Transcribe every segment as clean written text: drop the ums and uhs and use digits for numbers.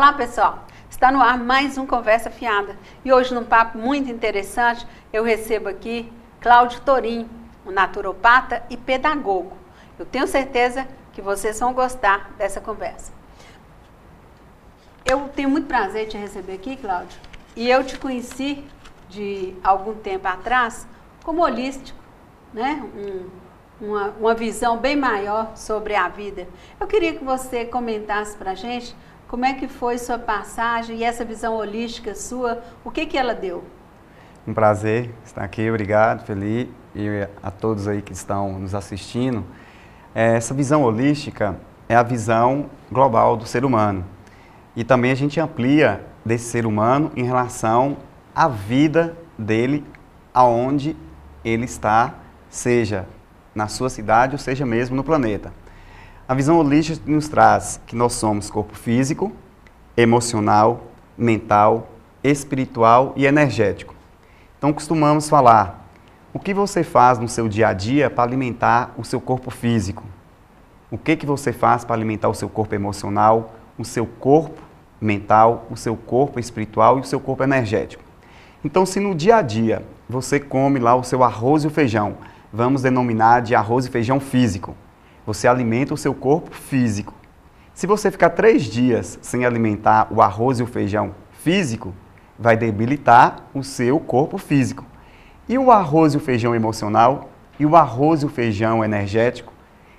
Olá pessoal, está no ar mais um Conversa Fiada e hoje num papo muito interessante eu recebo aqui Cláudio Torim, um naturopata e pedagogo. Eu tenho certeza que vocês vão gostar dessa conversa. Eu tenho muito prazer em te receber aqui, Cláudio, e eu te conheci de algum tempo atrás como holístico, né? Uma visão bem maior sobre a vida. Eu queria que você comentasse para a gente como é que foi sua passagem e essa visão holística sua, o que ela deu? Um prazer estar aqui, obrigado, Felipe, e a todos aí que estão nos assistindo. Essa visão holística é a visão global do ser humano. E também a gente amplia desse ser humano em relação à vida dele, aonde ele está, seja na sua cidade ou seja mesmo no planeta. A visão holística nos traz que nós somos corpo físico, emocional, mental, espiritual e energético. Então costumamos falar, o que você faz no seu dia a dia para alimentar o seu corpo físico? O que você faz para alimentar o seu corpo emocional, o seu corpo mental, o seu corpo espiritual e o seu corpo energético? Então, se no dia a dia você come lá o seu arroz e o feijão, vamos denominar de arroz e feijão físico, você alimenta o seu corpo físico. Se você ficar 3 dias sem alimentar o arroz e o feijão físico, vai debilitar o seu corpo físico. E o arroz e o feijão emocional, e o arroz e o feijão energético,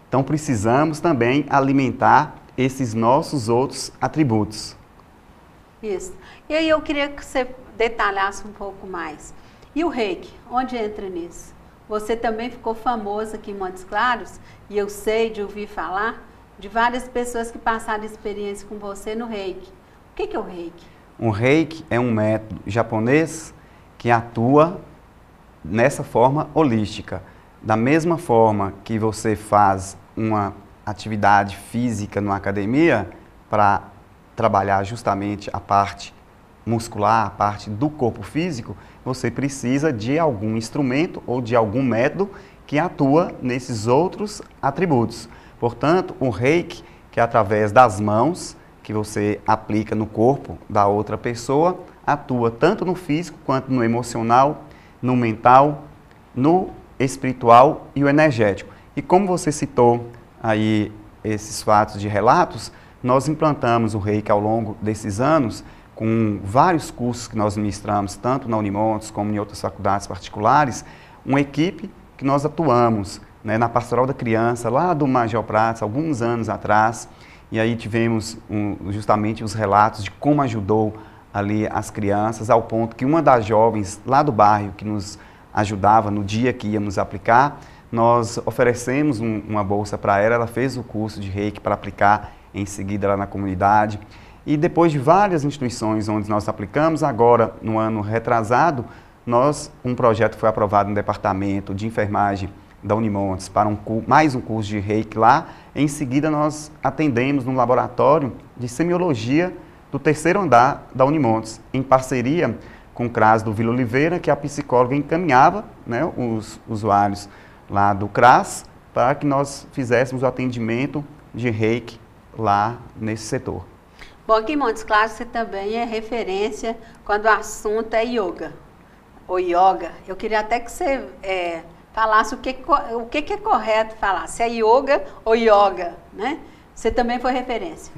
então precisamos também alimentar esses nossos outros atributos. Isso. E aí eu queria que você detalhasse um pouco mais. E o reiki, onde entra nisso? Você também ficou famoso aqui em Montes Claros, e eu sei de ouvir falar de várias pessoas que passaram experiência com você no reiki. O que é o reiki? O reiki é um método japonês que atua nessa forma holística. Da mesma forma que você faz uma atividade física numa academia para trabalhar justamente a parte muscular, a parte do corpo físico, você precisa de algum instrumento ou de algum método que atua nesses outros atributos. Portanto, o reiki, que é através das mãos, que você aplica no corpo da outra pessoa, atua tanto no físico quanto no emocional, no mental, no espiritual e o energético. E como você citou aí esses fatos de relatos, nós implantamos o reiki ao longo desses anos, com vários cursos que nós ministramos, tanto na Unimontes como em outras faculdades particulares, uma equipe que nós atuamos, né, na Pastoral da Criança, lá do Major Prats, alguns anos atrás, e aí tivemos justamente os relatos de como ajudou ali as crianças, ao ponto que uma das jovens lá do bairro que nos ajudava no dia que íamos aplicar, nós oferecemos uma bolsa para ela fez o curso de reiki para aplicar em seguida lá na comunidade. E depois de várias instituições onde nós aplicamos, agora no ano retrasado, um projeto foi aprovado no departamento de enfermagem da Unimontes para mais um curso de reiki lá. Em seguida nós atendemos no laboratório de semiologia do 3º andar da Unimontes, em parceria com o CRAS do Vila Oliveira, que a psicóloga encaminhava, né, os usuários lá do CRAS para que nós fizéssemos o atendimento de reiki lá nesse setor. Bom, aqui em Montes Claros você também é referência quando o assunto é yoga, ou yoga. Eu queria até que você falasse o que é correto falar, se é yoga ou yoga, né? Você também foi referência.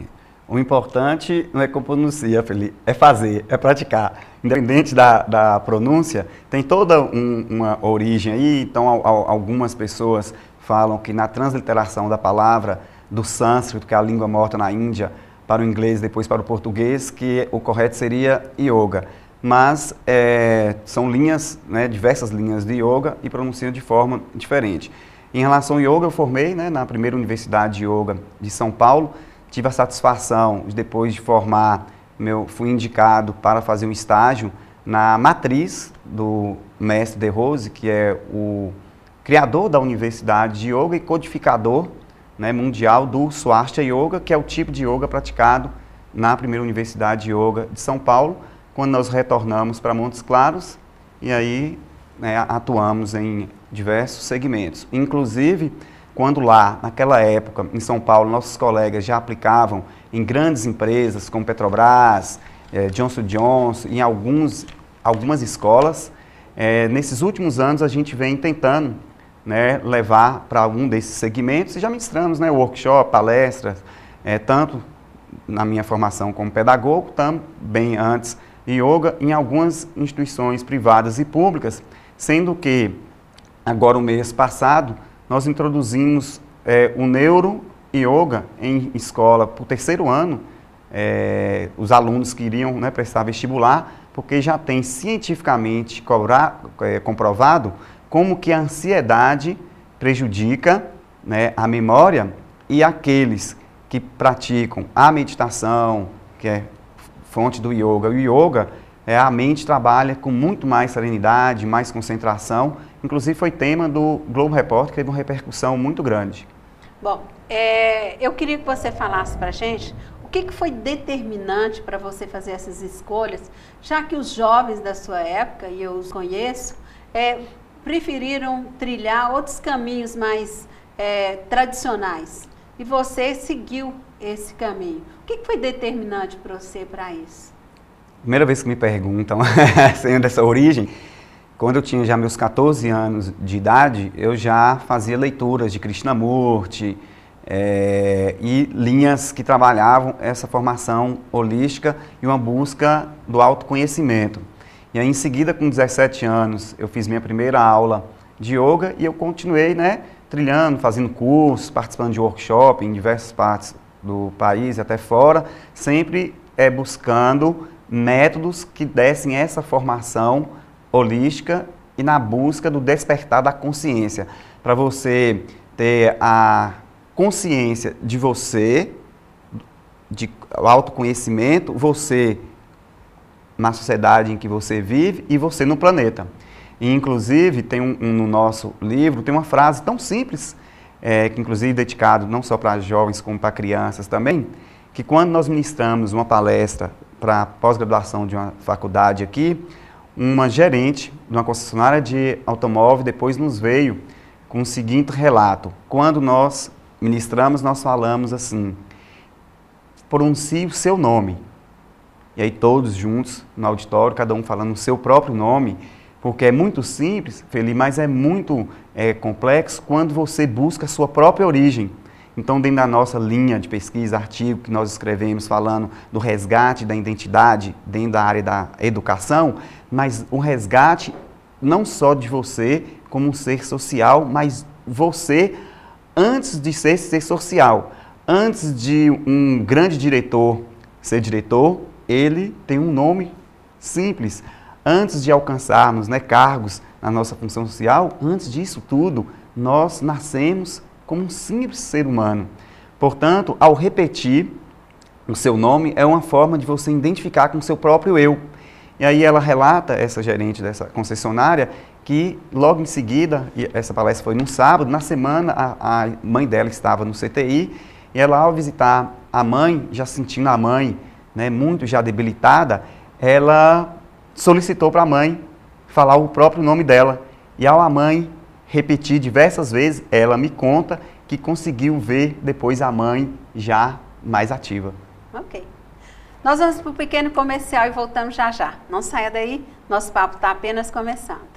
O importante não é como pronuncia, Felipe, é fazer, é praticar. Independente da pronúncia, tem toda uma origem aí, então algumas pessoas falam que na transliteração da palavra do sânscrito, que é a língua morta na Índia, para o inglês, depois para o português, que o correto seria yoga. Mas são linhas, né, diversas linhas de yoga e pronunciam de forma diferente. Em relação ao yoga, eu formei, né, na primeira Universidade de Yoga de São Paulo. Tive a satisfação de, depois de formar, fui indicado para fazer um estágio na matriz do mestre De Rose, que é o criador da Universidade de Yoga e codificador, né, mundial do Swastika Yoga, que é o tipo de yoga praticado na primeira Universidade de Yoga de São Paulo, quando nós retornamos para Montes Claros e aí, né, atuamos em diversos segmentos. Inclusive, quando lá, naquela época, em São Paulo, nossos colegas já aplicavam em grandes empresas como Petrobras, Johnson & Johnson, em algumas escolas, nesses últimos anos a gente vem tentando, né, levar para algum desses segmentos, e já ministramos, né, workshop, palestras, tanto na minha formação como pedagogo, também antes yoga, em algumas instituições privadas e públicas, sendo que agora o mês passado nós introduzimos o neuro yoga em escola para o 3º ano, os alunos que iriam, né, prestar vestibular, porque já tem cientificamente comprovado como que a ansiedade prejudica, né, a memória, e aqueles que praticam a meditação, que é fonte do yoga, o yoga, a mente trabalha com muito mais serenidade, mais concentração, inclusive foi tema do Globo Repórter, que teve uma repercussão muito grande. Bom, eu queria que você falasse para a gente o que foi determinante para você fazer essas escolhas, já que os jovens da sua época, e eu os conheço, preferiram trilhar outros caminhos mais tradicionais. E você seguiu esse caminho. O que foi determinante para você para isso? Primeira vez que me perguntam, sendo dessa origem, quando eu tinha já meus 14 anos de idade, eu já fazia leituras de Krishnamurti e linhas que trabalhavam essa formação holística e uma busca do autoconhecimento. E aí, em seguida, com 17 anos, eu fiz minha primeira aula de yoga e eu continuei, né, trilhando, fazendo cursos, participando de workshop em diversas partes do país e até fora, sempre buscando métodos que dessem essa formação holística e na busca do despertar da consciência, para você ter a consciência de você, de autoconhecimento, você na sociedade em que você vive e você no planeta. E, inclusive, tem no nosso livro, tem uma frase tão simples, que inclusive é dedicado não só para jovens como para crianças também, que quando nós ministramos uma palestra para pós-graduação de uma faculdade aqui, uma gerente de uma concessionária de automóvel depois nos veio com o seguinte relato: quando nós ministramos, nós falamos assim, pronuncie o seu nome. E aí todos juntos no auditório, cada um falando o seu próprio nome, porque é muito simples, Feli, mas é muito complexo quando você busca a sua própria origem. Então, dentro da nossa linha de pesquisa, artigo que nós escrevemos falando do resgate da identidade dentro da área da educação, mas o resgate não só de você como um ser social, mas você antes de ser social. Antes de um grande diretor ser diretor, ele tem um nome simples. Antes de alcançarmos, né, cargos na nossa função social, antes disso tudo, nós nascemos como um simples ser humano. Portanto, ao repetir o seu nome, é uma forma de você identificar com o seu próprio eu. E aí ela relata, essa gerente dessa concessionária, que logo em seguida, e essa palestra foi num sábado, na semana a mãe dela estava no CTI, e ela, ao visitar a mãe, já sentindo a mãe, né, muito já debilitada, ela solicitou para a mãe falar o próprio nome dela. E ao a mãe repetir diversas vezes, ela me conta que conseguiu ver depois a mãe já mais ativa. Ok. Nós vamos para o pequeno comercial e voltamos já já. Não saia daí, nosso papo está apenas começando.